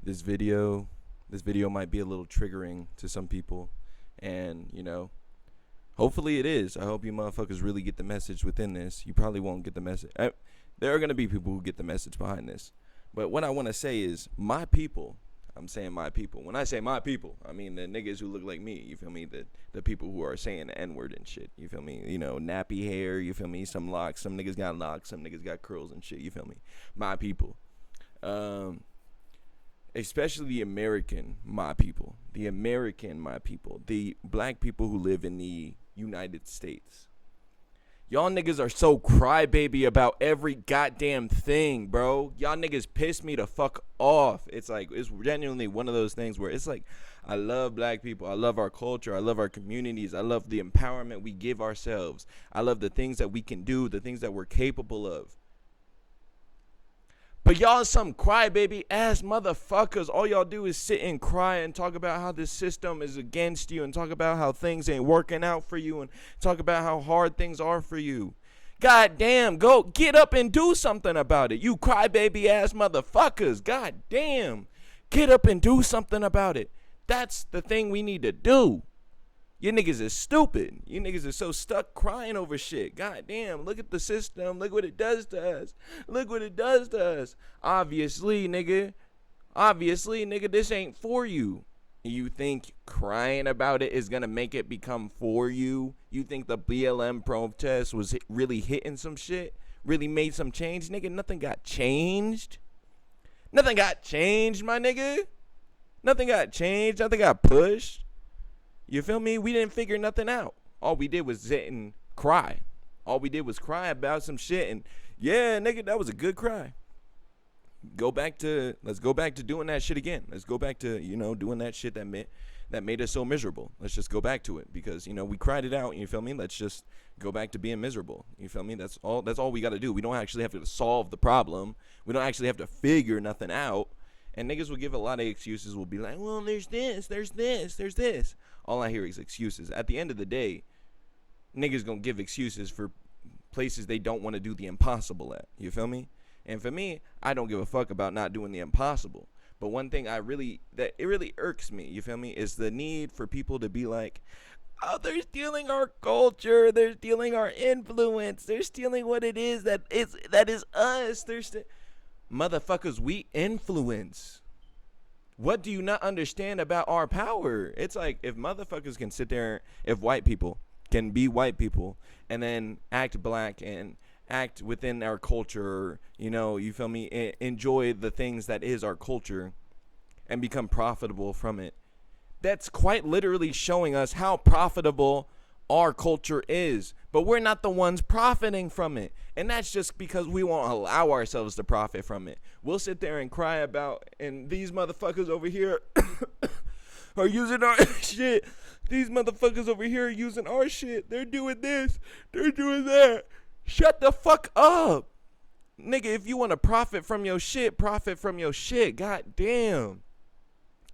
this video might be a little triggering to some people, and hopefully it is. I hope you motherfuckers really get the message within this. You probably won't get the message. There are gonna be people who get the message behind this, but what I want to say is my people. I'm saying my people. When I say my people, I mean the niggas who look like me. You feel me? The people who are saying the N-word and shit. You feel me? Nappy hair. You feel me? Some locks. Some niggas got locks. Some niggas got curls and shit. You feel me? My people. Especially the American my people. The American my people. The black people who live in the United States. Y'all niggas are so crybaby about every goddamn thing, bro. Y'all niggas piss me the fuck off. It's like, it's genuinely one of those things where it's like, I love black people. I love our culture. I love our communities. I love the empowerment we give ourselves. I love the things that we can do, the things that we're capable of. But y'all some crybaby ass motherfuckers. All y'all do is sit and cry and talk about how this system is against you and talk about how things ain't working out for you and talk about how hard things are for you. God damn, go get up and do something about it. You crybaby ass motherfuckers. God damn. Get up and do something about it. That's the thing we need to do. You niggas is stupid. You niggas are so stuck crying over shit. God damn, look at the system. Look what it does to us. Look what it does to us. Obviously, nigga, this ain't for you. You think crying about it is going to make it become for you? You think the BLM protest was really hitting some shit? Really made some change? Nigga, nothing got changed. Nothing got changed, my nigga. Nothing got changed. Nothing got pushed. You feel me? We didn't figure nothing out. All we did was sit and cry. All we did was cry about some shit. And yeah, nigga, that was a good cry. Let's go back to doing that shit again. Let's go back to, doing that shit that made us so miserable. Let's just go back to it because, we cried it out. You feel me? Let's just go back to being miserable. You feel me? That's all we got to do. We don't actually have to solve the problem. We don't actually have to figure nothing out. And niggas will give a lot of excuses. Will be like, well, there's this, there's this, there's this. All I hear is excuses. At the end of the day, niggas gonna give excuses for places they don't want to do the impossible at. You feel me? And for me, I don't give a fuck about not doing the impossible. But one thing it really irks me, you feel me, is the need for people to be like, oh, they're stealing our culture, they're stealing our influence, they're stealing what it is that is us. Motherfuckers, we influence. What do you not understand about our power? It's like if motherfuckers can sit there, if white people can be white people and then act black and act within our culture, you feel me, enjoy the things that is our culture and become profitable from it. That's quite literally showing us how profitable our culture is, but we're not the ones profiting from it. And that's just because we won't allow ourselves to profit from it. We'll sit there and cry about, and these motherfuckers over here are using our shit. These motherfuckers over here are using our shit. They're doing this. They're doing that. Shut the fuck up. Nigga, if you want to profit from your shit, profit from your shit. God damn.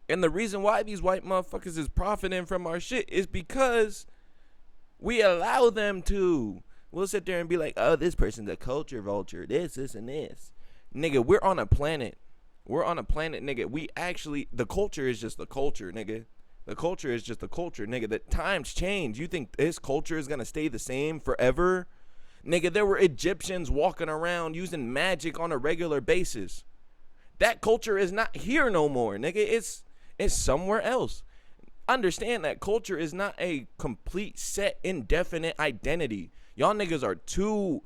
And the reason why these white motherfuckers is profiting from our shit is because we allow them to. We'll sit there and be like, oh, this person's a culture vulture. This, and this. Nigga, we're on a planet. We're on a planet, nigga. The culture is just the culture, nigga. The culture is just the culture, nigga. The times change. You think this culture is going to stay the same forever? Nigga, there were Egyptians walking around using magic on a regular basis. That culture is not here no more, nigga. It's somewhere else. Understand that culture is not a complete, set, indefinite identity. Y'all niggas are too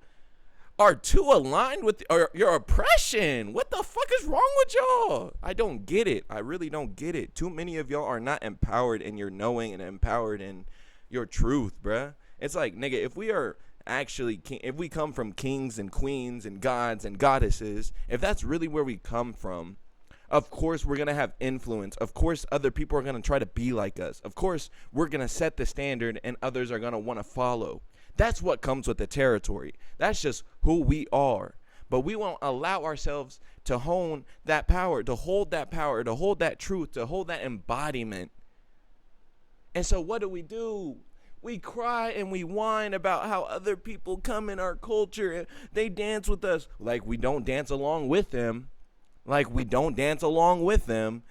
aligned with your oppression. What the fuck is wrong with y'all? I don't get it. I really don't get it. Too many of y'all are not empowered in your knowing and empowered in your truth, bruh. It's like, nigga, if we come from kings and queens and gods and goddesses, if that's really where we come from, of course we're going to have influence. Of course other people are going to try to be like us. Of course we're going to set the standard and others are going to want to follow. That's what comes with the territory. That's just who we are. But we won't allow ourselves to hone that power, to hold that truth, to hold that embodiment. And so what do? We cry and we whine about how other people come in our culture and they dance with us like we don't dance along with them. Like we don't dance along with them,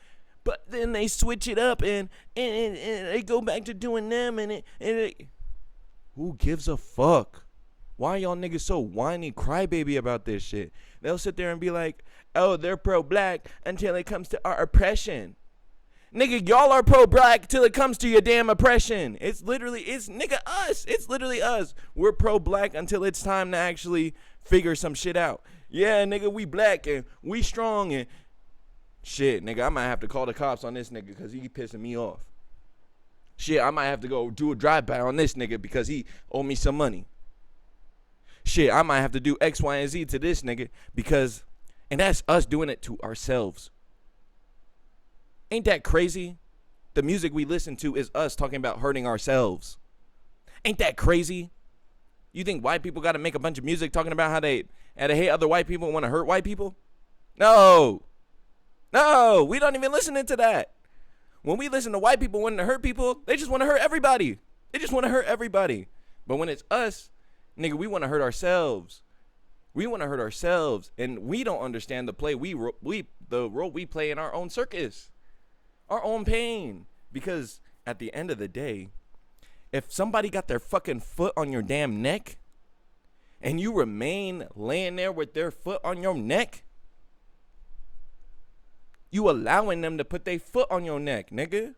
but then they switch it up and they go back to doing them who gives a fuck? Why y'all niggas so whiny crybaby about this shit? They'll sit there and be like, oh, they're pro-black until it comes to our oppression. Nigga, y'all are pro-black till it comes to your damn oppression. It's nigga us. It's literally us. We're pro-black until it's time to actually figure some shit out. Yeah, nigga, we black and we strong and shit, nigga, I might have to call the cops on this nigga because he pissing me off. Shit, I might have to go do a drive-by on this nigga because he owe me some money. Shit, I might have to do X, Y, and Z to this nigga because, and that's us doing it to ourselves. Ain't that crazy? The music we listen to is us talking about hurting ourselves. Ain't that crazy? You think white people got to make a bunch of music talking about how they hate other white people and want to hurt white people? No, we don't even listen to that. When we listen to white people wanting to hurt people, they just want to hurt everybody. But when it's us, nigga, we want to hurt ourselves. And we don't understand the role we play in our own circus, our own pain. Because at the end of the day, if somebody got their fucking foot on your damn neck and you remain laying there with their foot on your neck, you allowing them to put their foot on your neck, nigga.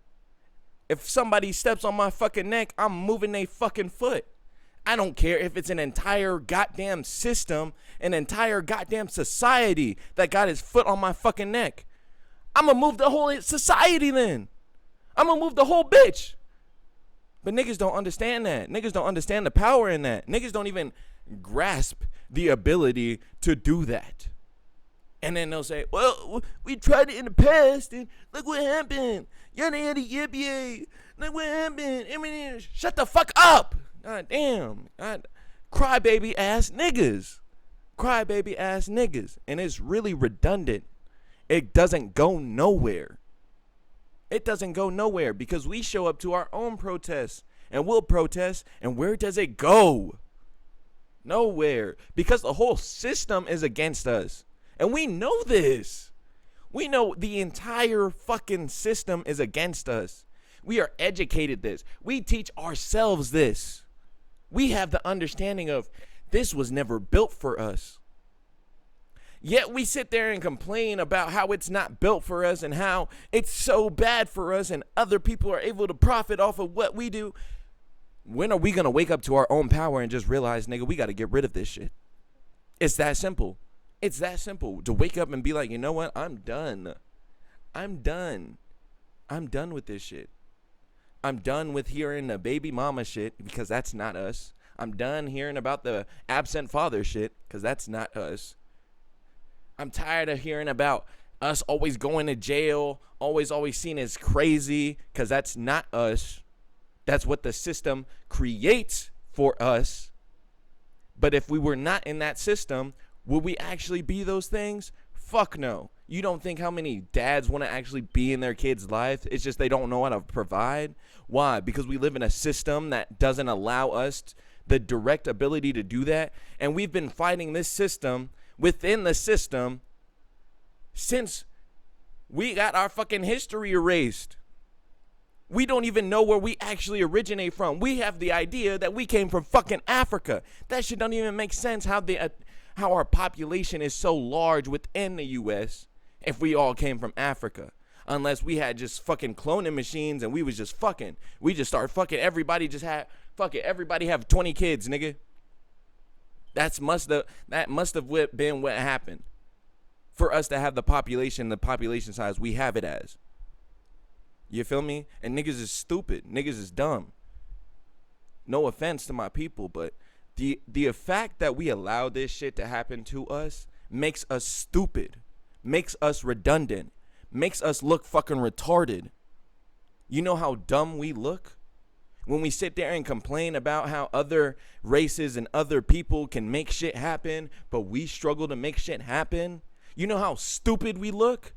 If somebody steps on my fucking neck, I'm moving their fucking foot. I don't care if it's an entire goddamn system, an entire goddamn society that got his foot on my fucking neck. I'm gonna move the whole society then. I'm gonna move the whole bitch. But niggas don't understand that. Niggas don't understand the power in that. Niggas don't even grasp the ability to do that. And then they'll say, well, we tried it in the past and look what happened. Yada yada yip yay. Look what happened. I mean, shut the fuck up. God damn. Crybaby ass niggas. And it's really redundant. It doesn't go nowhere. Because we show up to our own protests and we'll protest, and where does it go? Nowhere. Because the whole system is against us. And we know this. We know the entire fucking system is against us. We are educated this. We teach ourselves this. We have the understanding of this was never built for us. Yet we sit there and complain about how it's not built for us and how it's so bad for us and other people are able to profit off of what we do. When are we going to wake up to our own power and just realize, nigga, we got to get rid of this shit? It's that simple. To wake up and be like, you know what? I'm done with this shit. I'm done with hearing the baby mama shit because that's not us. I'm done hearing about the absent father shit because that's not us. I'm tired of hearing about us always going to jail, always seen as crazy because that's not us. That's what the system creates for us. But if we were not in that system, would we actually be those things? Fuck no. You don't think how many dads want to actually be in their kids' life? It's just they don't know how to provide. Why? Because we live in a system that doesn't allow us the direct ability to do that. And we've been fighting this system within the system since we got our fucking history erased. We don't even know where we actually originate from. We have the idea that we came from fucking Africa. That shit don't even make sense how our population is so large within the U.S. if we all came from Africa. Unless we had just fucking cloning machines and we was just fucking. We just start fucking. Everybody just had, fuck it, everybody have 20 kids, nigga. That must have been what happened. For us to have the population size we have it as. You feel me? And niggas is stupid. Niggas is dumb. No offense to my people, but the fact that we allow this shit to happen to us makes us stupid, makes us redundant, makes us look fucking retarded. You know how dumb we look? When we sit there and complain about how other races and other people can make shit happen, but we struggle to make shit happen. You know how stupid we look?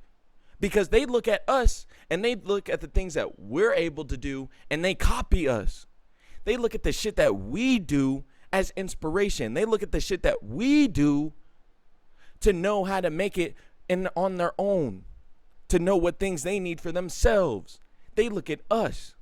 Because they look at us and they look at the things that we're able to do and they copy us. They look at the shit that we do as inspiration. They look at the shit that we do to know how to make it and on their own to know what things they need for themselves. They look at us.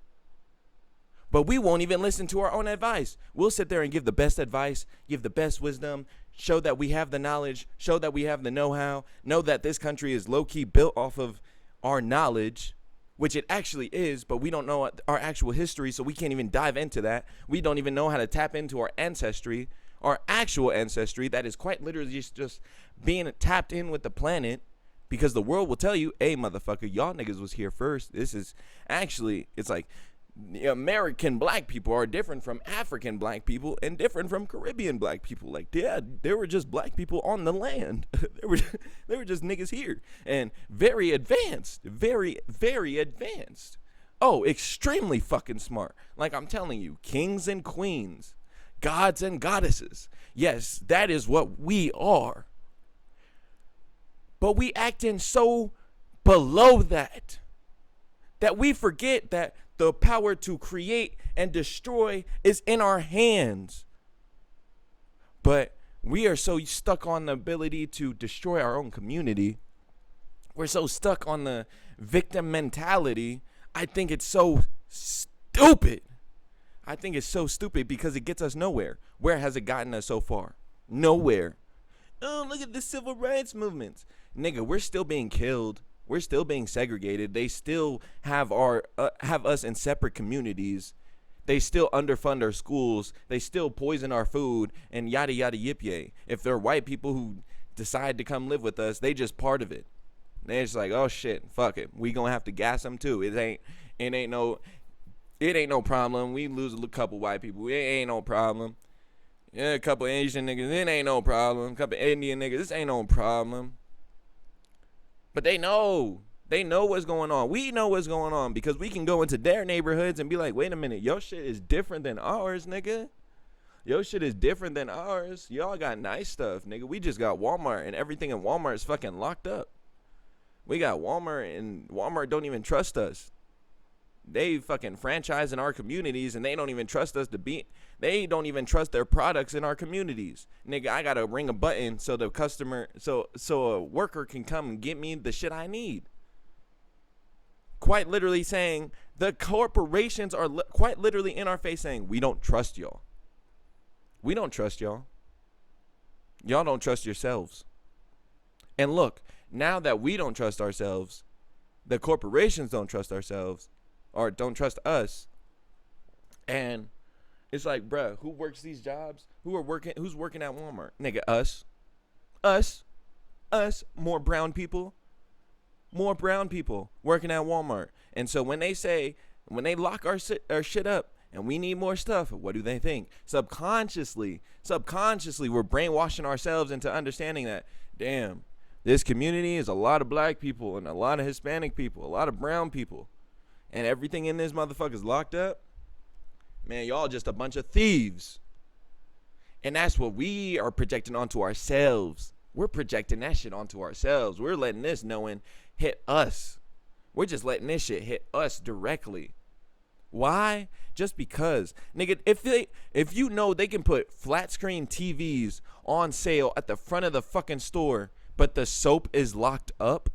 But we won't even listen to our own advice. We'll sit there and give the best advice, give the best wisdom, show that we have the knowledge, show that we have the know-how, know that this country is low-key built off of our knowledge, which it actually is, but we don't know our actual history, so we can't even dive into that. We don't even know how to tap into our ancestry, our actual ancestry that is quite literally just being tapped in with the planet, because the world will tell you, hey, motherfucker, y'all niggas was here first. This is actually, it's like, the American black people are different from African black people and different from Caribbean black people. Like, yeah, there were just black people on the land. They were just niggas here, and very advanced, very, very advanced. Oh, extremely fucking smart. Like, I'm telling you, kings and queens, gods and goddesses. Yes, that is what we are. But we acting so below that we forget that the power to create and destroy is in our hands. But we are so stuck on the ability to destroy our own community. We're so stuck on the victim mentality. I think it's so stupid. I think it's so stupid because it gets us nowhere. Where has it gotten us so far? Nowhere. Oh, look at the civil rights movements. Nigga, we're still being killed. We're still being segregated. They still have us in separate communities. They still underfund our schools. They still poison our food and yada yada yip yay. If they're white people who decide to come live with us, they just part of it. They're just like, oh shit, fuck it. We gonna have to gas them too. It ain't no problem. We lose a couple white people. It ain't no problem. Yeah, a couple Asian niggas. It ain't no problem. A couple Indian niggas. This ain't no problem. But they know what's going on. We know what's going on because we can go into their neighborhoods and be like, wait a minute, your shit is different than ours, nigga. Your shit is different than ours. Y'all got nice stuff, nigga. We just got Walmart and everything in Walmart is fucking locked up. We got Walmart and Walmart don't even trust us. They fucking franchise in our communities and they don't even trust us they don't even trust their products in our communities. Nigga, I gotta ring a button so the customer, so a worker can come and get me the shit I need. Quite literally saying, the corporations are quite literally in our face saying, we don't trust y'all. We don't trust y'all. Y'all don't trust yourselves. And look, now that we don't trust ourselves, the corporations don't trust ourselves, or don't trust us. And it's like, bruh, who works these jobs? Who's working at Walmart? Nigga, us, more brown people working at Walmart. And so when they lock our shit up and we need more stuff, what do they think? Subconsciously, we're brainwashing ourselves into understanding that, damn, this community is a lot of black people and a lot of Hispanic people, a lot of brown people. And everything in this motherfucker's locked up. Man, y'all just a bunch of thieves. And that's what we are projecting onto ourselves. We're projecting that shit onto ourselves. We're letting this knowing hit us. We're just letting this shit hit us directly. Why? Just because. Nigga, if you know they can put flat screen TVs on sale at the front of the fucking store, but the soap is locked up.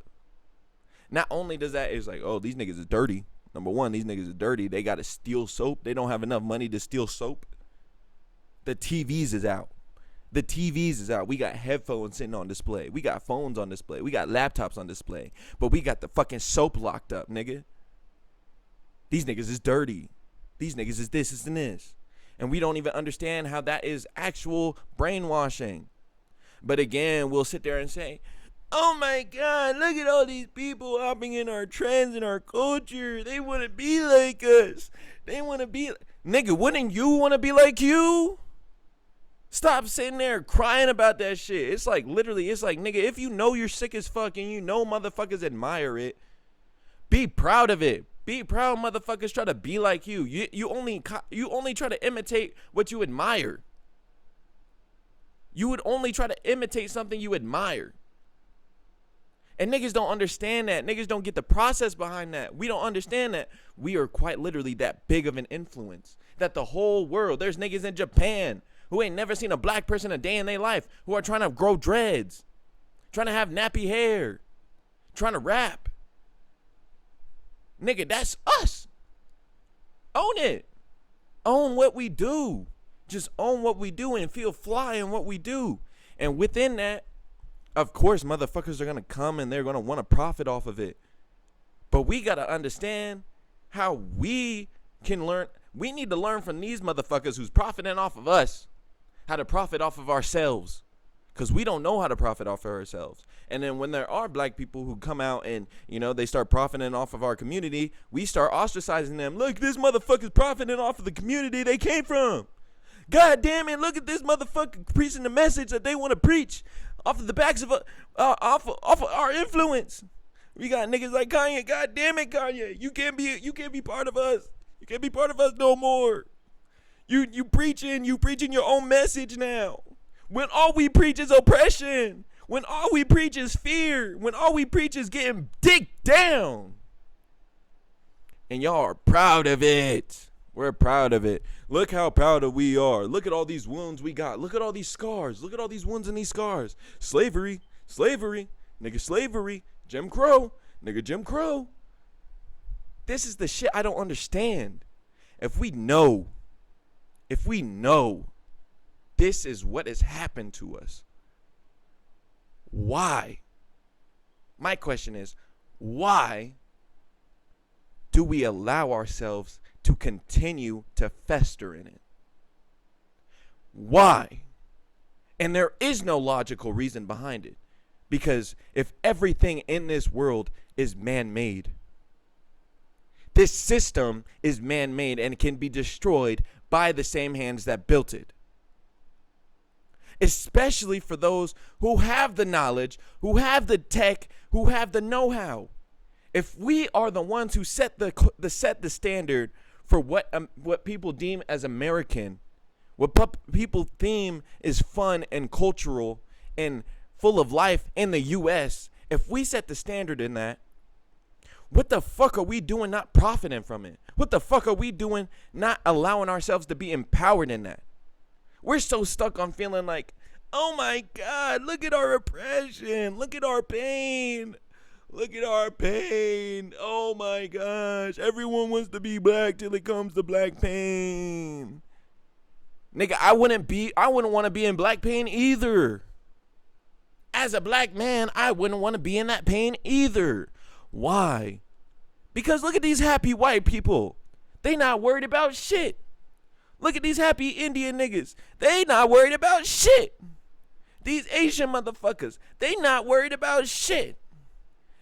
Not only does that, it's like, oh, these niggas is dirty. Number one, these niggas are dirty. They got to steal soap. They don't have enough money to steal soap. The TVs is out. We got headphones sitting on display. We got phones on display. We got laptops on display. But we got the fucking soap locked up, nigga. These niggas is dirty. These niggas is this, and this. And we don't even understand how that is actual brainwashing. But again, we'll sit there and say, oh my God, look at all these people hopping in our trends and our culture. They want to be like us. They want to be. Nigga, wouldn't you want to be like you? Stop sitting there crying about that shit. It's like, literally, it's like, nigga, if you know you're sick as fuck and you know motherfuckers admire it, be proud of it. Be proud motherfuckers try to be like you. You only try to imitate what you admire. You would only try to imitate something you admire. And niggas don't understand that. Niggas don't get the process behind that. We don't understand that. We are quite literally that big of an influence. That the whole world, there's niggas in Japan who ain't never seen a black person a day in their life, who are trying to grow dreads. trying to have nappy hair, trying to rap. Nigga, that's us. Own it. Own what we do. Just own what we do and feel fly in what we do. And within that, of course, motherfuckers are going to come and they're going to want to profit off of it. But we got to understand how we can learn. We need to learn from these motherfuckers who's profiting off of us how to profit off of ourselves. Because we don't know how to profit off of ourselves. And then when there are black people who come out and, you know, they start profiting off of our community, we start ostracizing them. Look, this motherfucker's profiting off of the community they came from. God damn it, look at this motherfucker preaching the message that they want to preach off of the backs of off of our influence. We got niggas like Kanye. God damn it, Kanye. You can't be part of us. You can't be part of us no more. You preaching your own message now. When all we preach is oppression. When all we preach is fear. When all we preach is getting dicked down. And y'all are proud of it. We're proud of it. Look how proud of we are. Look at all these wounds we got. Look at all these scars. Look at all these wounds and these scars. Slavery. Nigga, slavery. Jim Crow. Nigga, Jim Crow. This is the shit I don't understand. If we know this is what has happened to us, why? My question is, why do we allow ourselves to continue to fester in it? Why? And there is no logical reason behind it. Because if everything in this world is man-made, this system is man-made and can be destroyed by the same hands that built it. Especially for those who have the knowledge, who have the tech, who have the know-how. If we are the ones who set the standard for what people deem as American, what people deem is fun and cultural and full of life in the U.S., if we set the standard in that, what the fuck are we doing not profiting from it? What the fuck are we doing not allowing ourselves to be empowered in that? We're so stuck on feeling like, oh my God, look at our oppression. Look at our pain. Look at our pain. Oh my gosh. Everyone wants to be black till it comes to black pain. Nigga, I wouldn't want to be in black pain either. As a black man, I wouldn't want to be in that pain either. Why? Because look at these happy white people. They not worried about shit. Look at these happy Indian niggas. They not worried about shit. These Asian motherfuckers, they not worried about shit.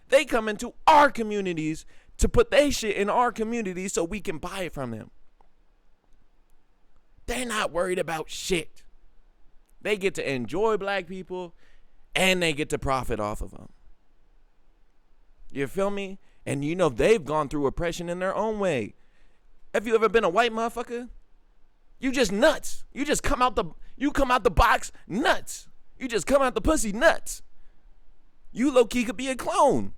They come into our communities to put their shit in our communities so we can buy it from them. They're not worried about shit. They get to enjoy black people and they get to profit off of them. You feel me? And you know they've gone through oppression in their own way. Have you ever been a white motherfucker? You just nuts. You come out the box nuts. You just come out the pussy nuts. You low-key could be a clone.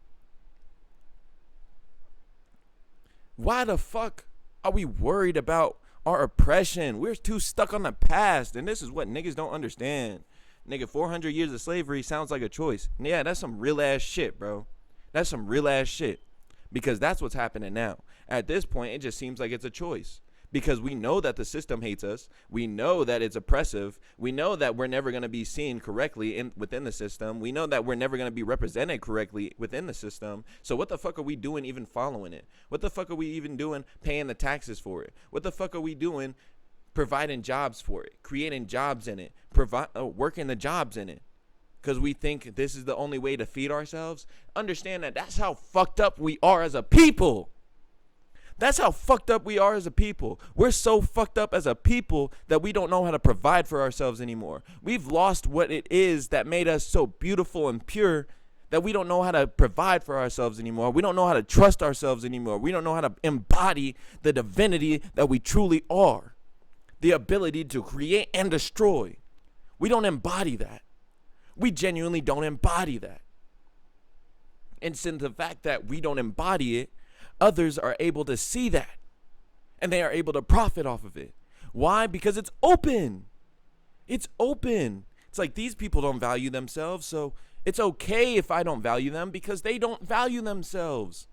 Why the fuck are we worried about our oppression? We're too stuck on the past, and this is what niggas don't understand. Nigga, 400 years of slavery sounds like a choice. Yeah, that's some real ass shit, bro. That's some real ass shit. Because that's what's happening now. At this point, it just seems like it's a choice. Because we know that the system hates us. We know that it's oppressive. We know that we're never going to be seen correctly within the system. We know that we're never going to be represented correctly within the system. So what the fuck are we doing even following it? What the fuck are we even doing paying the taxes for it? What the fuck are we doing providing jobs for it? Creating jobs in it? Working the jobs in it? Because we think this is the only way to feed ourselves? Understand that that's how fucked up we are as a people. That's how fucked up we are as a people. We're so fucked up as a people that we don't know how to provide for ourselves anymore. We've lost what it is that made us so beautiful and pure that we don't know how to provide for ourselves anymore. We don't know how to trust ourselves anymore. We don't know how to embody the divinity that we truly are. The ability to create and destroy. We don't embody that. We genuinely don't embody that. And since the fact that we don't embody it, others are able to see that. And they are able to profit off of it. Why? Because it's open. It's open. It's like these people don't value themselves. So It's okay if I don't value them because they don't value themselves.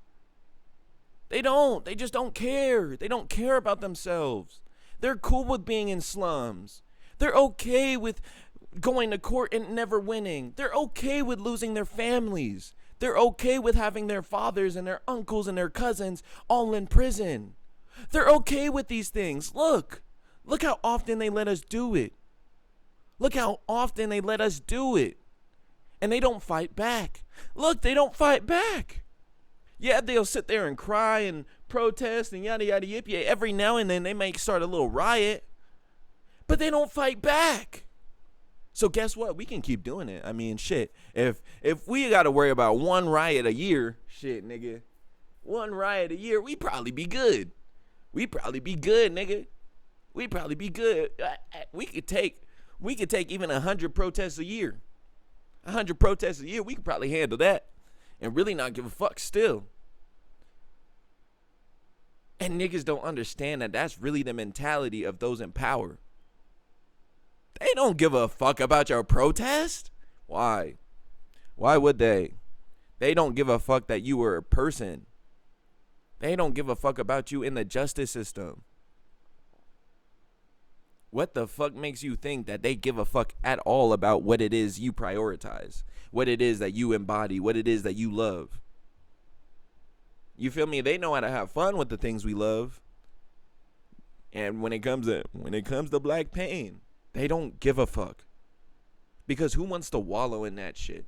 They don't. They just don't care. They don't care about themselves. They're cool with being in slums. They're okay with going to court and never winning. They're okay with losing their families. They're okay with having their fathers and their uncles and their cousins all in prison. They're okay with these things. Look how often they let us do it. Look how often they let us do it. And they don't fight back. Look, they don't fight back. Yeah, they'll sit there and cry and protest and yada yada yip yay. Every now and then they might start a little riot, but they don't fight back. So guess what? We can keep doing it. I mean, shit. If we got to worry about one riot a year, shit, nigga, one riot a year, we probably be good. We probably be good, nigga. We probably be good. We could take even 100 protests a year. 100 protests a year, we could probably handle that and really not give a fuck still. And niggas don't understand that that's really the mentality of those in power. They don't give a fuck about your protest. Why? Why would they? They don't give a fuck that you were a person. They don't give a fuck about you in the justice system. What the fuck makes you think that they give a fuck at all about what it is you prioritize, what it is that you embody, what it is that you love? You feel me? They know how to have fun with the things we love. And when it comes to black pain, they don't give a fuck. Because who wants to wallow in that shit?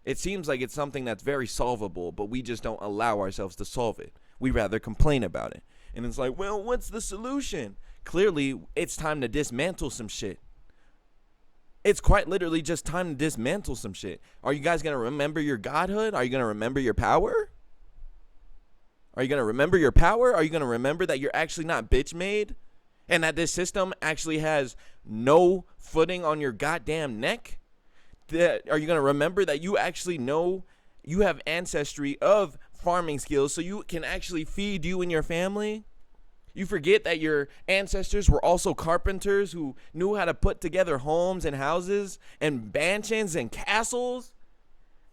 It seems like it's something that's very solvable, but we just don't allow ourselves to solve it. We rather complain about it. And it's like, well, what's the solution? Clearly, it's time to dismantle some shit. It's quite literally just time to dismantle some shit. Are you guys going to remember your godhood? Are you going to remember your power? Are you going to remember your power? Are you going to remember that you're actually not bitch made? And that this system actually has no footing on your goddamn neck? Are you going to remember that you actually know you have ancestry of farming skills so you can actually feed you and your family? You forget that your ancestors were also carpenters who knew how to put together homes and houses and mansions and castles,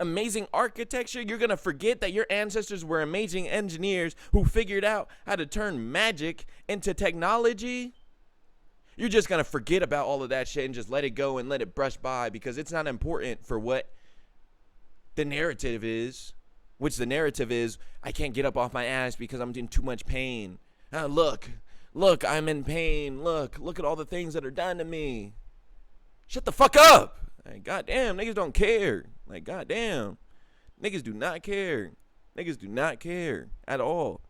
amazing architecture. You're going to forget that your ancestors were amazing engineers who figured out how to turn magic into technology. You're just going to forget about all of that shit and just let it go and let it brush by because it's not important for what the narrative is, which the narrative is, I can't get up off my ass because I'm in too much pain. Look, I'm in pain. Look at all the things that are done to me. Shut the fuck up. Like, goddamn, niggas don't care. Like, goddamn, niggas do not care. Niggas do not care at all.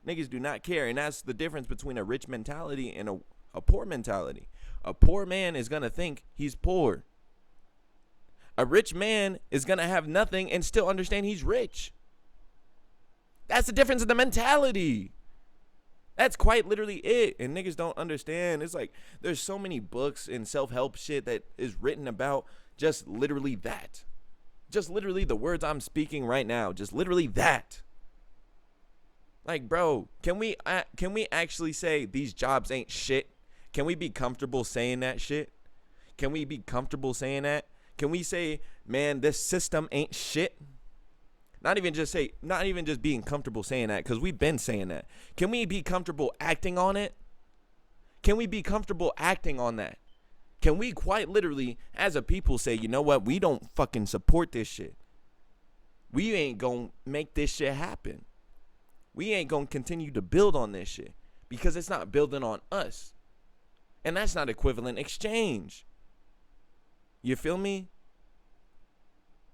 Niggas do not care. And that's the difference between a rich mentality and a poor mentality. A poor man is going to think he's poor. A rich man is going to have nothing and still understand he's rich. That's the difference in the mentality. That's quite literally it. And niggas don't understand. It's like there's so many books and self-help shit that is written about just literally that. Just literally the words I'm speaking right now. Just literally that. Like, bro, can we actually say these jobs ain't shit? Can we be comfortable saying that shit? Can we be comfortable saying that? Can we say, man, this system ain't shit? Not even just being comfortable saying that, because we've been saying that. Can we be comfortable acting on it? Can we be comfortable acting on that? Can we quite literally, as a people, say, you know what? We don't fucking support this shit. We ain't gonna make this shit happen. We ain't gonna continue to build on this shit because it's not building on us. And that's not equivalent exchange. You feel me?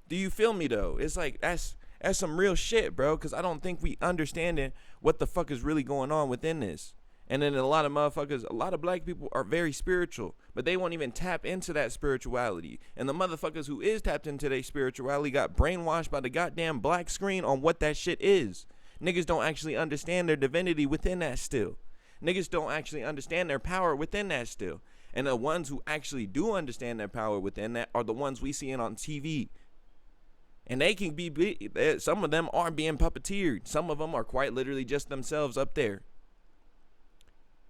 Do you feel me, though? It's like, that's some real shit, bro, because I don't think we understanding what the fuck is really going on within this. And then a lot of motherfuckers, a lot of black people are very spiritual, but they won't even tap into that spirituality. And the motherfuckers who is tapped into their spirituality got brainwashed by the goddamn black screen on what that shit is. Niggas don't actually understand their divinity within that still. Niggas don't actually understand their power within that still. And the ones who actually do understand their power within that are the ones we seeing on TV. And they can be, some of them are being puppeteered. Some of them are quite literally just themselves up there.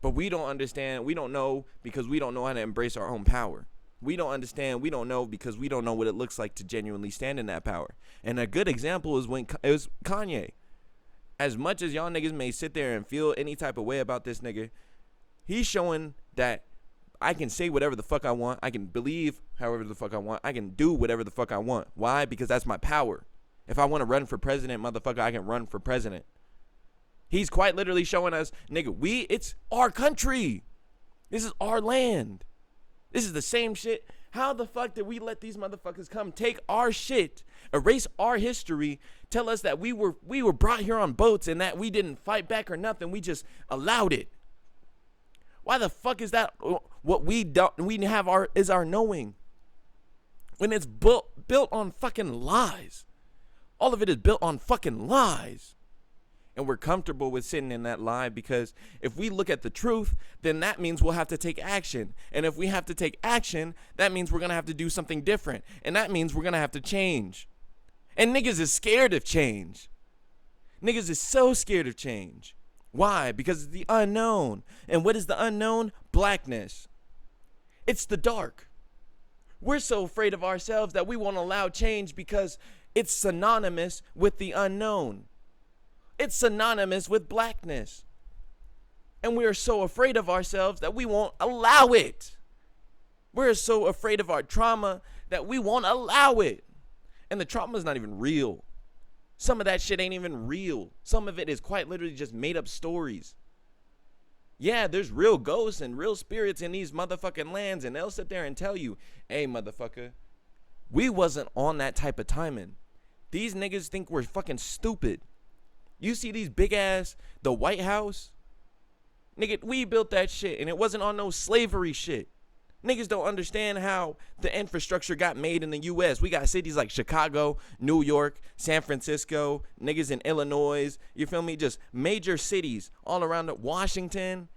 But we don't understand, we don't know, because we don't know how to embrace our own power. We don't understand. We don't know because we don't know what it looks like to genuinely stand in that power. And a good example is when it was Kanye. As much as y'all niggas may sit there and feel any type of way about this nigga, he's showing that I can say whatever the fuck I want. I can believe however the fuck I want. I can do whatever the fuck I want. Why? Because that's my power. If I want to run for president, motherfucker, I can run for president. He's quite literally showing us, nigga, it's our country. This is our land. This is the same shit. How the fuck did we let these motherfuckers come take our shit, erase our history, tell us that we were brought here on boats and that we didn't fight back or nothing. We just allowed it. Why the fuck is that what we have our knowing? When it's built on fucking lies. All of it is built on fucking lies. And we're comfortable with sitting in that lie because if we look at the truth, then that means we'll have to take action. And if we have to take action, that means we're going to have to do something different. And that means we're going to have to change. And niggas is scared of change. Niggas is so scared of change. Why? Because it's the unknown. And what is the unknown? Blackness. It's the dark. We're so afraid of ourselves that we won't allow change because it's synonymous with the unknown. It's synonymous with blackness. And we are so afraid of ourselves that we won't allow it. We're so afraid of our trauma that we won't allow it. And the trauma is not even real. Some of that shit ain't even real. Some of it is quite literally just made up stories. Yeah, there's real ghosts and real spirits in these motherfucking lands, and they'll sit there and tell you, hey, motherfucker, we wasn't on that type of timing. These niggas think we're fucking stupid. You see these big ass, the White House? Nigga, we built that shit, and it wasn't on no slavery shit. Niggas don't understand how the infrastructure got made in the U.S. We got cities like Chicago, New York, San Francisco, niggas in Illinois, you feel me? Just major cities all around Washington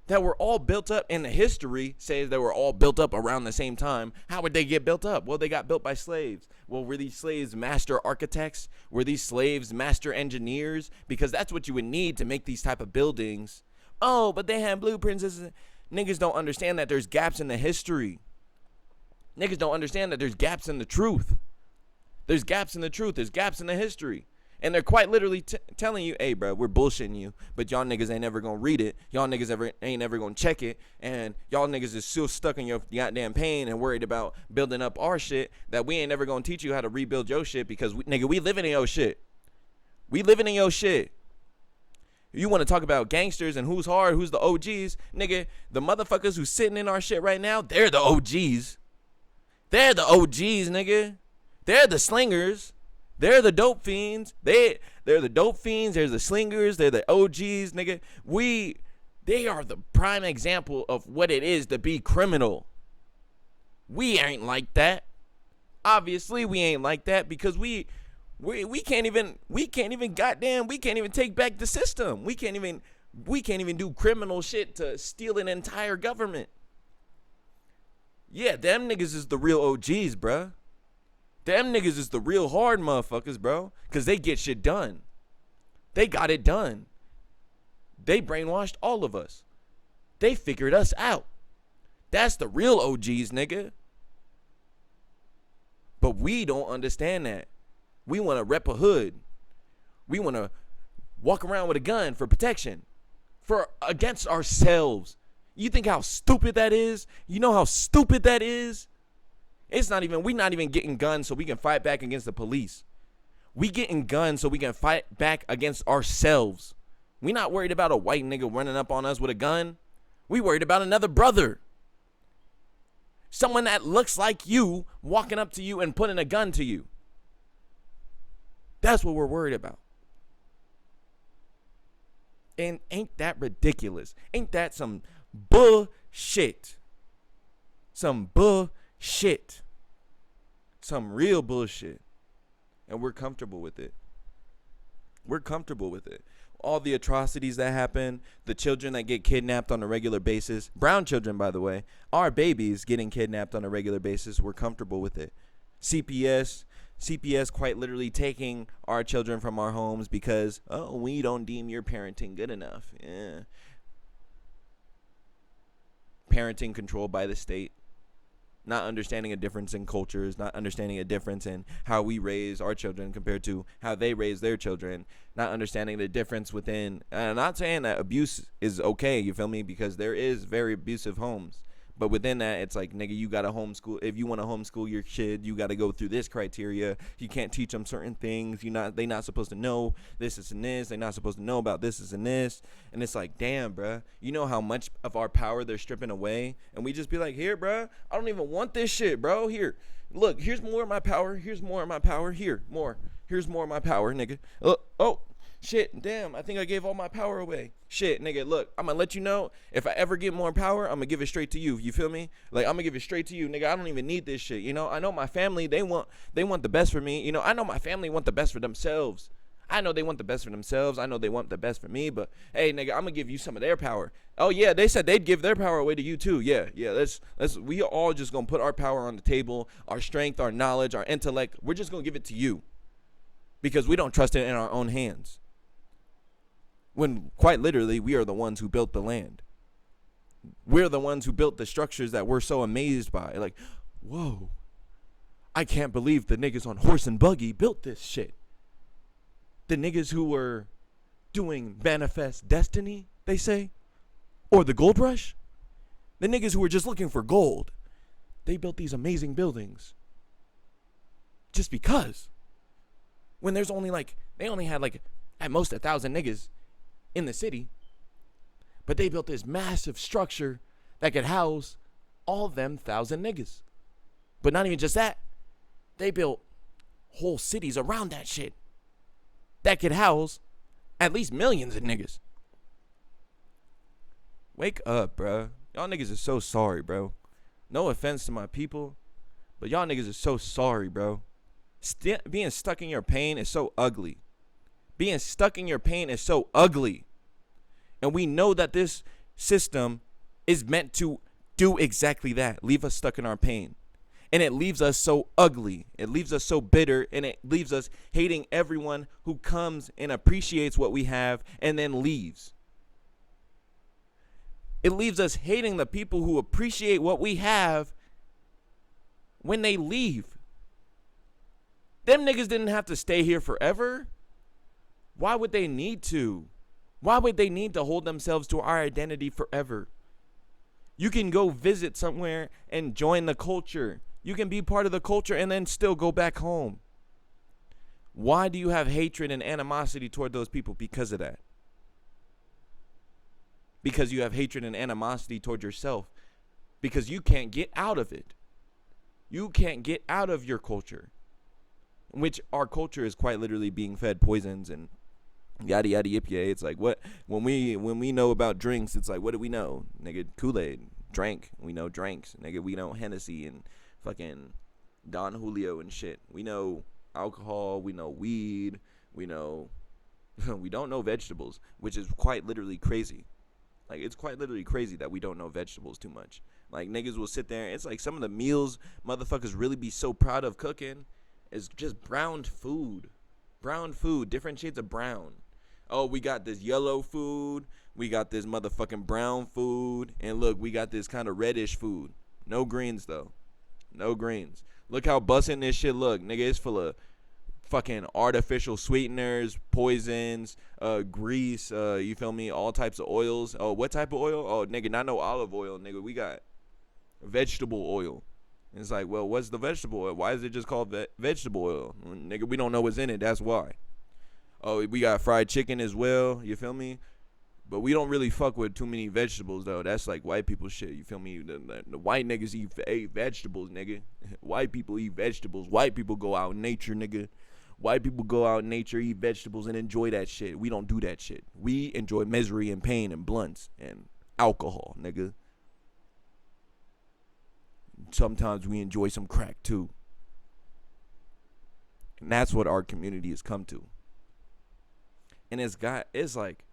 that were all built up, and the history says they were all built up around the same time. How would they get built up? Well, they got built by slaves. Well, were these slaves master architects? Were these slaves master engineers? Because that's what you would need to make these type of buildings. Oh, but they had blueprints. Niggas don't understand that there's gaps in the history. Niggas don't understand that there's gaps in the truth. There's gaps in the truth. There's gaps in the history. And they're quite literally telling you, hey, bro, we're bullshitting you, but y'all niggas ain't never going to read it. Y'all niggas ain't ever going to check it. And y'all niggas is still stuck in your goddamn pain and worried about building up our shit that we ain't never going to teach you how to rebuild your shit because, we living in your shit. We living in your shit. You want to talk about gangsters and who's hard, who's the OGs, nigga, the motherfuckers who's sitting in our shit right now, they're the OGs. They're the OGs, nigga. They're the slingers. They're the dope fiends. They're the dope fiends. They're the slingers. They're the OGs, nigga. They are the prime example of what it is to be criminal. We ain't like that. Obviously, we ain't like that because we can't even take back the system. We can't even do criminal shit to steal an entire government. Yeah, them niggas is the real OGs, bruh. Them niggas is the real hard motherfuckers, bro. Because they get shit done. They got it done. They brainwashed all of us. They figured us out. That's the real OGs, nigga. But we don't understand that. We want to rep a hood. We want to walk around with a gun for protection. Against ourselves. You think how stupid that is? You know how stupid that is? We're not even getting guns so we can fight back against the police. We getting guns so we can fight back against ourselves. We not worried about a white nigga running up on us with a gun. We worried about another brother. Someone that looks like you walking up to you and putting a gun to you. That's what we're worried about. And ain't that ridiculous? Ain't that some bullshit? Some bullshit. Some real bullshit. And we're comfortable with it. We're comfortable with it. All the atrocities that happen, the children that get kidnapped on a regular basis, brown children, by the way, our babies getting kidnapped on a regular basis, we're comfortable with it. CPS quite literally taking our children from our homes because, we don't deem your parenting good enough. Yeah. Parenting controlled by the state. not understanding a difference in cultures, not understanding a difference in how we raise our children compared to how they raise their children, not understanding the difference within. And I'm not saying that abuse is okay, you feel me? Because there is very abusive homes. But within that, it's like, nigga, you got to homeschool. If you want to homeschool your kid, you got to go through this criteria. You can't teach them certain things. They not supposed to know this and this. They're not supposed to know about this and this. And it's like, damn, bruh. You know how much of our power they're stripping away? And we just be like, here, bruh, I don't even want this shit, bro. Here, look, here's more of my power. Here's more of my power. Here, more. Here's more of my power, nigga. Oh. Shit, damn, I think I gave all my power away. Shit, nigga, look, I'm gonna let you know, if I ever get more power, I'm gonna give it straight to you. You feel me? Like, I'm gonna give it straight to you, nigga. I don't even need this shit, you know? I know my family, they want the best for me. You know, I know my family want the best for themselves. I know they want the best for themselves. I know they want the best for me, but hey, nigga, I'm gonna give you some of their power. Oh yeah, they said they'd give their power away to you too. Yeah, let's we all just gonna put our power on the table, our strength, our knowledge, our intellect. We're just gonna give it to you because we don't trust it in our own hands. When quite literally, we are the ones who built the land. We're the ones who built the structures that we're so amazed by. Like, whoa, I can't believe the niggas on horse and buggy built this shit. The niggas who were doing manifest destiny, they say, or the gold rush. The niggas who were just looking for gold, they built these amazing buildings. Just because. When there's only they only had at most 1,000 niggas in the city, but they built this massive structure that could house all them 1,000 niggas. But not even just that, they built whole cities around that shit that could house at least millions of niggas. Wake up, bro. Y'all niggas are so sorry, bro. No offense to my people, but y'all niggas are so sorry, bro. Being stuck in your pain is so ugly. Being stuck in your pain is so ugly. And we know that this system is meant to do exactly that. Leave us stuck in our pain. And it leaves us so ugly. It leaves us so bitter. And it leaves us hating everyone who comes and appreciates what we have and then leaves. It leaves us hating the people who appreciate what we have when they leave. Them niggas didn't have to stay here forever. Why would they need to? Why would they need to hold themselves to our identity forever? You can go visit somewhere and join the culture. You can be part of the culture and then still go back home. Why do you have hatred and animosity toward those people? Because of that. Because you have hatred and animosity toward yourself. Because you can't get out of it. You can't get out of your culture. Which our culture is quite literally being fed poisons and yada yada yip yay. It's like, what when we know about drinks, it's like, what do we know? Nigga, Kool-Aid, drank. We know drinks. Nigga, we know Hennessy and fucking Don Julio and shit. We know alcohol, we know weed, we know we don't know vegetables, which is quite literally crazy. Like, it's quite literally crazy that we don't know vegetables too much. Like, niggas will sit there, it's like some of the meals motherfuckers really be so proud of cooking is just browned food. Brown food, different shades of brown. Oh, we got this yellow food. We got this motherfucking brown food. And look, we got this kind of reddish food. No greens, though. No greens. Look how bussin' this shit look. Nigga, it's full of fucking artificial sweeteners, poisons, grease, you feel me? All types of oils. Oh, what type of oil? Oh, nigga, not no olive oil, nigga. We got vegetable oil. And it's like, well, what's the vegetable oil? Why is it just called vegetable oil? Nigga, we don't know what's in it. That's why. Oh, we got fried chicken as well. You feel me? But we don't really fuck with too many vegetables, though. That's like white people shit. You feel me? The white niggas eat vegetables, nigga. White people eat vegetables. White people go out in nature, nigga. White people go out in nature, eat vegetables, and enjoy that shit. We don't do that shit. We enjoy misery and pain and blunts and alcohol, nigga. Sometimes we enjoy some crack, too. And that's what our community has come to. And it's like,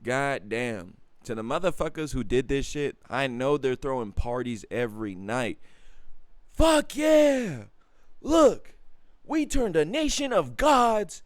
goddamn. To the motherfuckers who did this shit, I know they're throwing parties every night. Fuck yeah. Look, we turned a nation of gods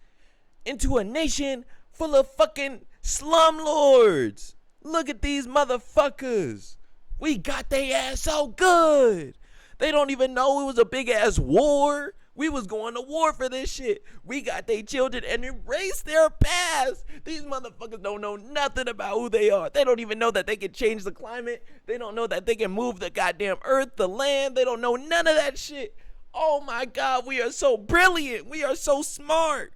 into a nation full of fucking slumlords. Look at these motherfuckers. We got they ass so good. They don't even know it was a big ass war. We was going to war for this shit. We got their children and erased their past. These motherfuckers don't know nothing about who they are. They don't even know that they can change the climate. They don't know that they can move the goddamn earth, the land. They don't know none of that shit. Oh my God, we are so brilliant. We are so smart.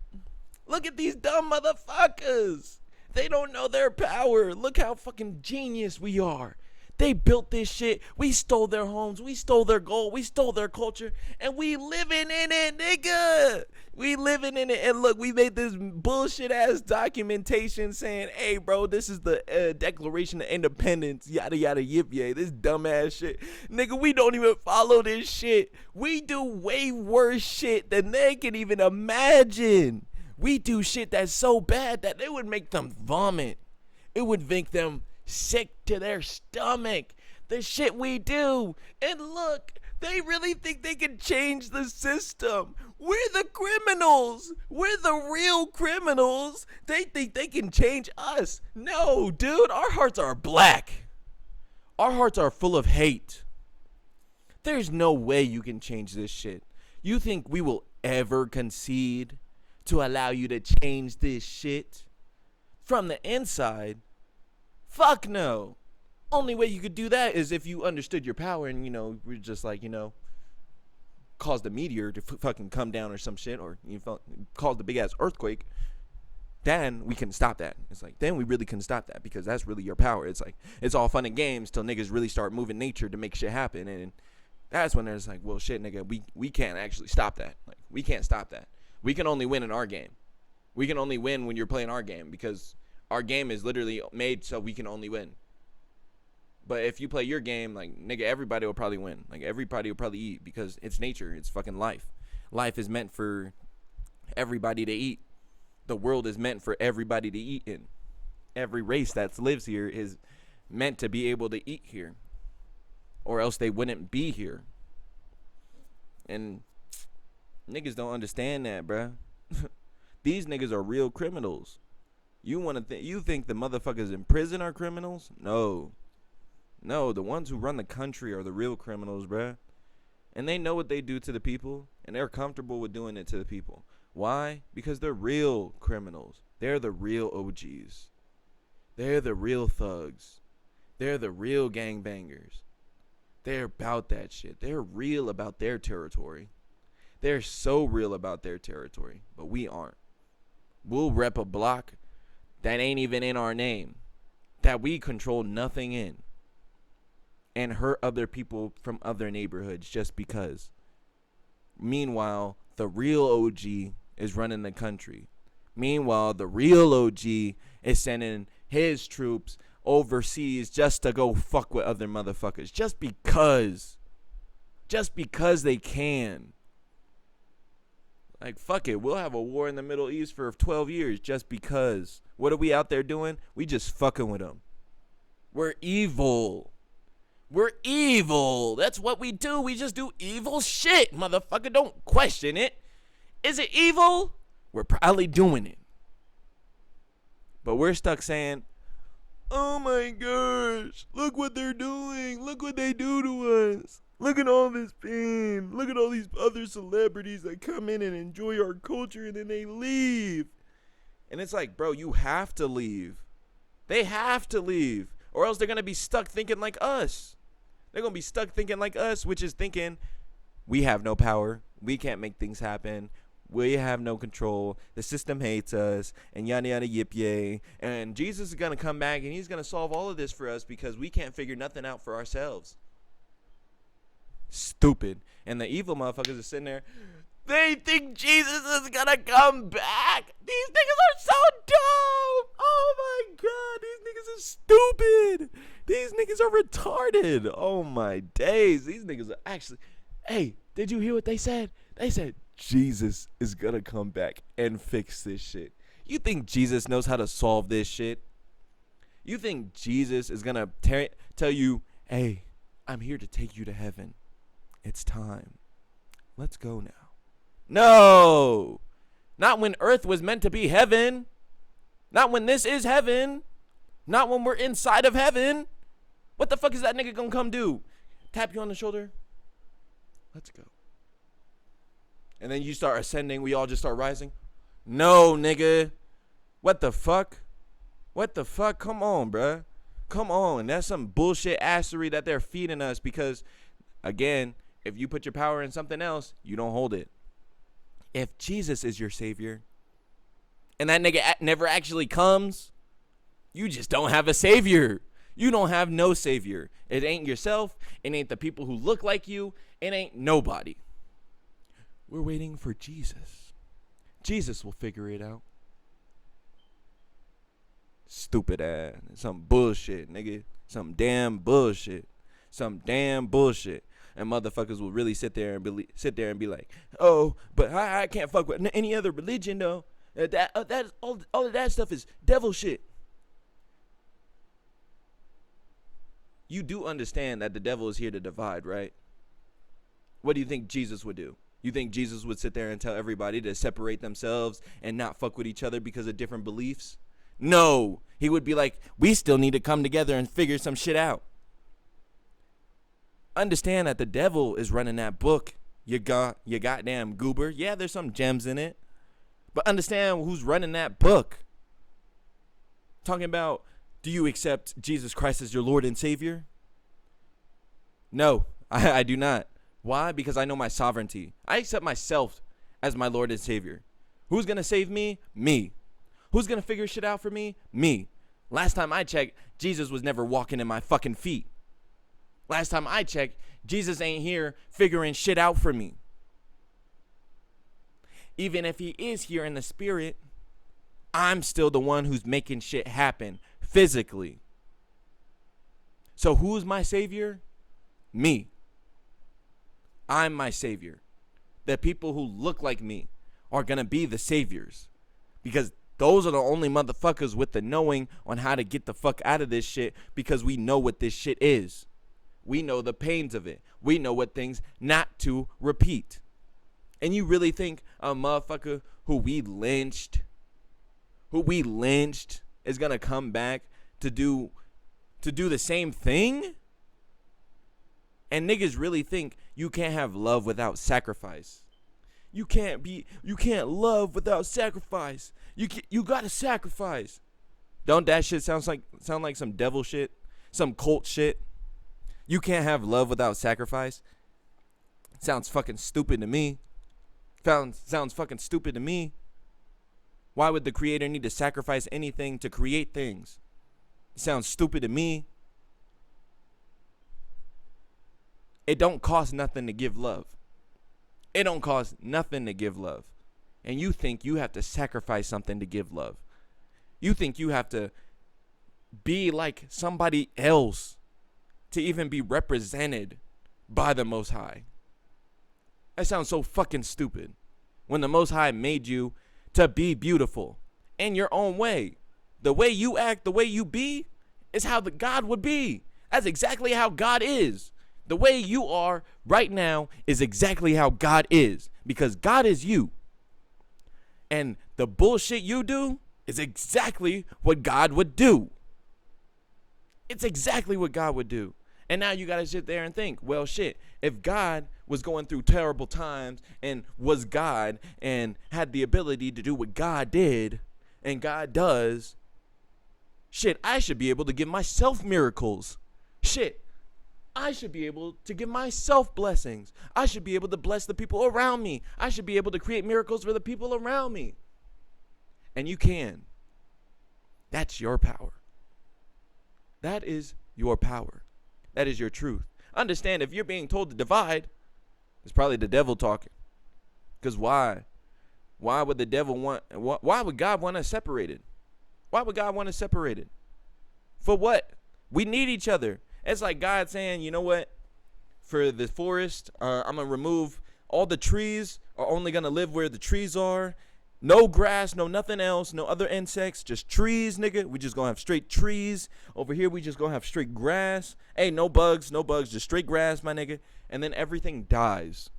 Look at these dumb motherfuckers. They don't know their power. Look how fucking genius we are. They built this shit. We stole their homes. We stole their gold. We stole their culture. And we living in it, nigga. We living in it. And look, we made this bullshit ass documentation saying, hey, bro, this is the Declaration of Independence. Yada, yada, yip, yay. This dumb ass shit. Nigga, we don't even follow this shit. We do way worse shit than they can even imagine. We do shit that's so bad that it would make them vomit. It would make them sick to their stomach. The shit we do. And look, they really think they can change the system. We're the criminals. We're the real criminals. They think they can change us. No, dude, our hearts are black. Our hearts are full of hate. There's no way you can change this shit. You think we will ever concede to allow you to change this shit from the inside? Fuck no. Only way you could do that is if you understood your power and, we're just like, caused a meteor to fucking come down or some shit, or caused a big ass earthquake. Then we can stop that. It's like, then we really can stop that because that's really your power. It's like, it's all fun and games till niggas really start moving nature to make shit happen. And that's when there's like, well, shit, nigga, we can't actually stop that. Like, we can't stop that. We can only win in our game. We can only win when you're playing our game because our game is literally made so we can only win. But if you play your game, like, nigga, everybody will probably win. Like, everybody will probably eat because it's nature. It's fucking life. Life is meant for everybody to eat. The world is meant for everybody to eat in. Every race that lives here is meant to be able to eat here. Or else they wouldn't be here. And niggas don't understand that, bruh. These niggas are real criminals. You think the motherfuckers in prison are criminals? No, the ones who run the country are the real criminals, bruh. And they know what they do to the people, and they're comfortable with doing it to the people. Why? Because they're real criminals. They're the real OGs. They're the real thugs. They're the real gangbangers. They're about that shit. They're real about their territory. They're so real about their territory, but we aren't. We'll rep a block that ain't even in our name, that we control nothing in, and hurt other people from other neighborhoods just because. Meanwhile, the real OG is running the country. Meanwhile, the real OG is sending his troops overseas just to go fuck with other motherfuckers. Just because. Just because they can. Like, fuck it. We'll have a war in the Middle East for 12 years just because. What are we out there doing? We just fucking with them. We're evil. We're evil. That's what we do. We just do evil shit, motherfucker. Don't question it. Is it evil? We're probably doing it. But we're stuck saying, oh my gosh, look what they're doing. Look what they do to us. Look at all this pain. Look at all these other celebrities that come in and enjoy our culture and then they leave. And it's like, bro, you have to leave. They have to leave. Or else they're going to be stuck thinking like us. They're going to be stuck thinking like us, which is thinking we have no power. We can't make things happen. We have no control. The system hates us. And yada, yada, yip, yay. And Jesus is going to come back and he's going to solve all of this for us because we can't figure nothing out for ourselves. Stupid. And the evil motherfuckers are sitting there. They think Jesus is going to come back. These niggas are so dumb. Oh my God. These niggas are stupid. These niggas are retarded. Oh my days. These niggas are actually. Hey, did you hear what they said? They said Jesus is going to come back and fix this shit. You think Jesus knows how to solve this shit? You think Jesus is going to tell you, hey, I'm here to take you to heaven. It's time. Let's go now. No. Not when earth was meant to be heaven. Not when this is heaven. Not when we're inside of heaven. What the fuck is that nigga gonna come do? Tap you on the shoulder? Let's go. And then you start ascending. We all just start rising. No, nigga. What the fuck? What the fuck? Come on, bruh. Come on. That's some bullshit assery that they're feeding us because, again, if you put your power in something else, you don't hold it. If Jesus is your savior and that nigga never actually comes, you just don't have a savior. You don't have no savior. It ain't yourself. It ain't the people who look like you. It ain't nobody. We're waiting for Jesus. Jesus will figure it out. Stupid ass. Some bullshit, nigga. Some damn bullshit. Some damn bullshit. And motherfuckers will really sit there and be like, oh, but I can't fuck with any other religion though. That all of that stuff is devil shit. You do understand that the devil is here to divide, right? What do you think Jesus would do? You think Jesus would sit there and tell everybody to separate themselves and not fuck with each other because of different beliefs? No, he would be like, we still need to come together and figure some shit out. Understand that the devil is running that book. You goddamn goober. Yeah, there's some gems in it. But understand who's running that book. Talking about, do you accept Jesus Christ as your Lord and Savior? No, I do not. Why? Because I know my sovereignty. I accept myself as my Lord and Savior. Who's going to save me? Me. Who's going to figure shit out for me? Me. Last time I checked, Jesus was never walking in my fucking feet. Last time I checked, Jesus ain't here figuring shit out for me. Even if he is here in the spirit, I'm still the one who's making shit happen physically. So who's my savior? Me. I'm my savior. The people who look like me are going to be the saviors. Because those are the only motherfuckers with the knowing on how to get the fuck out of this shit, because we know what this shit is. We know the pains of it. We know what things not to repeat. And you really think a motherfucker who we lynched is going to come back to do the same thing? And niggas really think you can't have love without sacrifice. You can't love without sacrifice. You got to sacrifice. Don't that shit sound like some devil shit? Some cult shit? You can't have love without sacrifice? Sounds fucking stupid to me. Sounds fucking stupid to me. Why would the creator need to sacrifice anything to create things? It sounds stupid to me. It don't cost nothing to give love. It don't cost nothing to give love. And you think you have to sacrifice something to give love. You think you have to be like somebody else to even be represented by the Most High. That sounds so fucking stupid. When the Most High made you to be beautiful in your own way. The way you act, the way you be, is how the God would be. That's exactly how God is. The way you are right now is exactly how God is. Because God is you. And the bullshit you do is exactly what God would do. It's exactly what God would do. And now you got to sit there and think, well, shit, if God was going through terrible times and was God and had the ability to do what God did and God does, shit, I should be able to give myself miracles. Shit, I should be able to give myself blessings. I should be able to bless the people around me. I should be able to create miracles for the people around me. And you can. That's your power. That is your power. That is your truth. Understand, if you're being told to divide, it's probably the devil talking. Because why? Why would the devil why would God want us separated? Why would God want us separated? For what? We need each other. It's like God saying, you know what? For the forest, I'm going to remove all the trees are only going to live where the trees are. No grass, no nothing else, no other insects, just trees, nigga. We just gonna have straight trees. Over here, we just gonna have straight grass. Hey, no bugs, just straight grass, my nigga. And then everything dies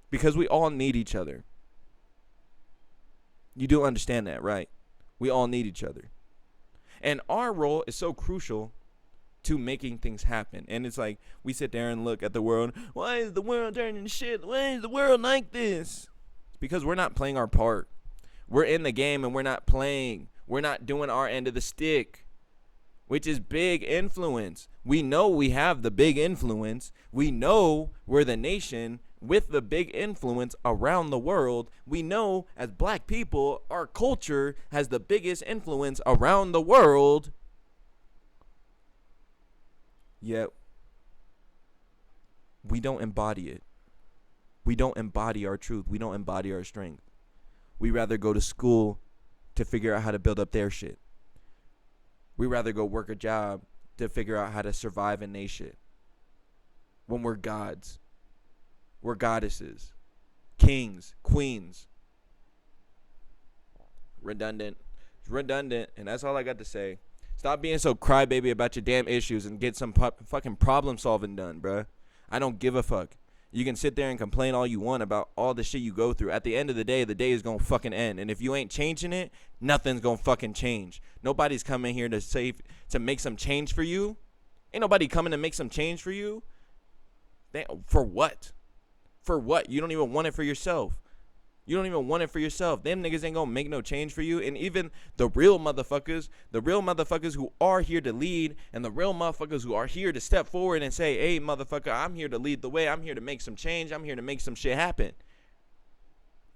because we all need each other. You do understand that, right? We all need each other. And our role is so crucial to making things happen. And it's like we sit there and look at the world. Why is the world turning to shit? Why is the world like this? It's because we're not playing our part. We're in the game and we're not playing. We're not doing our end of the stick, which is big influence. We know we have the big influence. We know we're the nation with the big influence around the world. We know as black people, our culture has the biggest influence around the world. Yet, we don't embody it. We don't embody our truth. We don't embody our strength. We rather go to school to figure out how to build up their shit. We rather go work a job to figure out how to survive in they shit. When we're gods. We're goddesses. Kings. Queens. Redundant. It's redundant. And that's all I got to say. Stop being so crybaby about your damn issues and get some fucking problem solving done, bruh. I don't give a fuck. You can sit there and complain all you want about all the shit you go through. At the end of the day is gonna fucking end. And if you ain't changing it, nothing's gonna fucking change. Nobody's coming here to make some change for you. Ain't nobody coming to make some change for you. For what? For what? You don't even want it for yourself. You don't even want it for yourself. Them niggas ain't gonna make no change for you. And even the real motherfuckers who are here to lead, and the real motherfuckers who are here to step forward and say, hey, motherfucker, I'm here to lead the way. I'm here to make some change. I'm here to make some shit happen.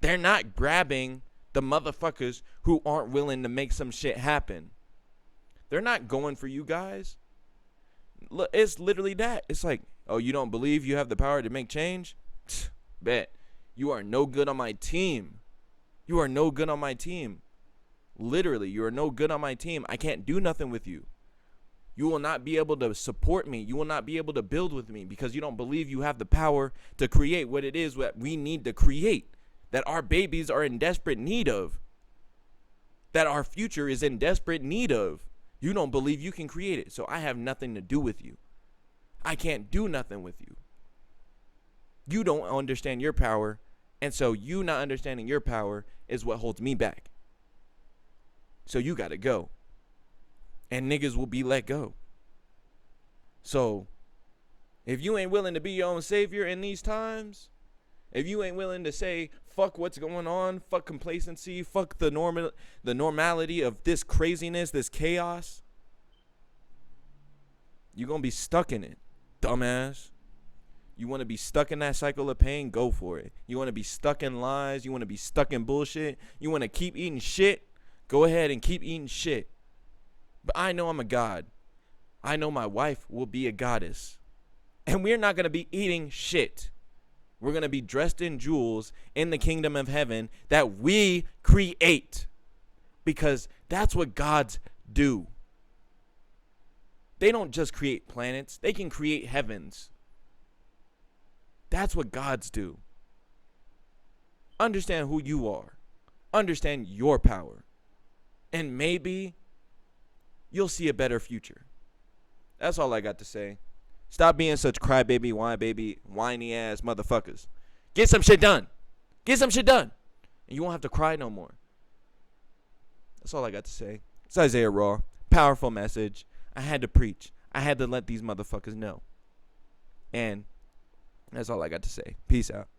They're not grabbing the motherfuckers who aren't willing to make some shit happen. They're not going for you guys. Look, it's literally that. It's like, oh, you don't believe you have the power to make change? Bet. You are no good on my team. You are no good on my team. Literally, you are no good on my team. I can't do nothing with you. You will not be able to support me. You will not be able to build with me because you don't believe you have the power to create what it is that we need to create, that our babies are in desperate need of, that our future is in desperate need of. You don't believe you can create it, so I have nothing to do with you. I can't do nothing with you. You don't understand your power. And so you not understanding your power is what holds me back. So you got to go. And niggas will be let go. So if you ain't willing to be your own savior in these times, if you ain't willing to say, fuck what's going on, fuck complacency, fuck the normality of this craziness, this chaos, you're going to be stuck in it, dumbass. You want to be stuck in that cycle of pain? Go for it. You want to be stuck in lies? You want to be stuck in bullshit? You want to keep eating shit? Go ahead and keep eating shit. But I know I'm a god. I know my wife will be a goddess. And we're not going to be eating shit. We're going to be dressed in jewels in the kingdom of heaven that we create. Because that's what gods do. They don't just create planets. They can create heavens. That's what gods do. Understand who you are. Understand your power. And maybe you'll see a better future. That's all I got to say. Stop being such crybaby, whiny ass motherfuckers. Get some shit done. Get some shit done. And you won't have to cry no more. That's all I got to say. It's Isaiah Raw. Powerful message. I had to preach. I had to let these motherfuckers know. And that's all I got to say. Peace out.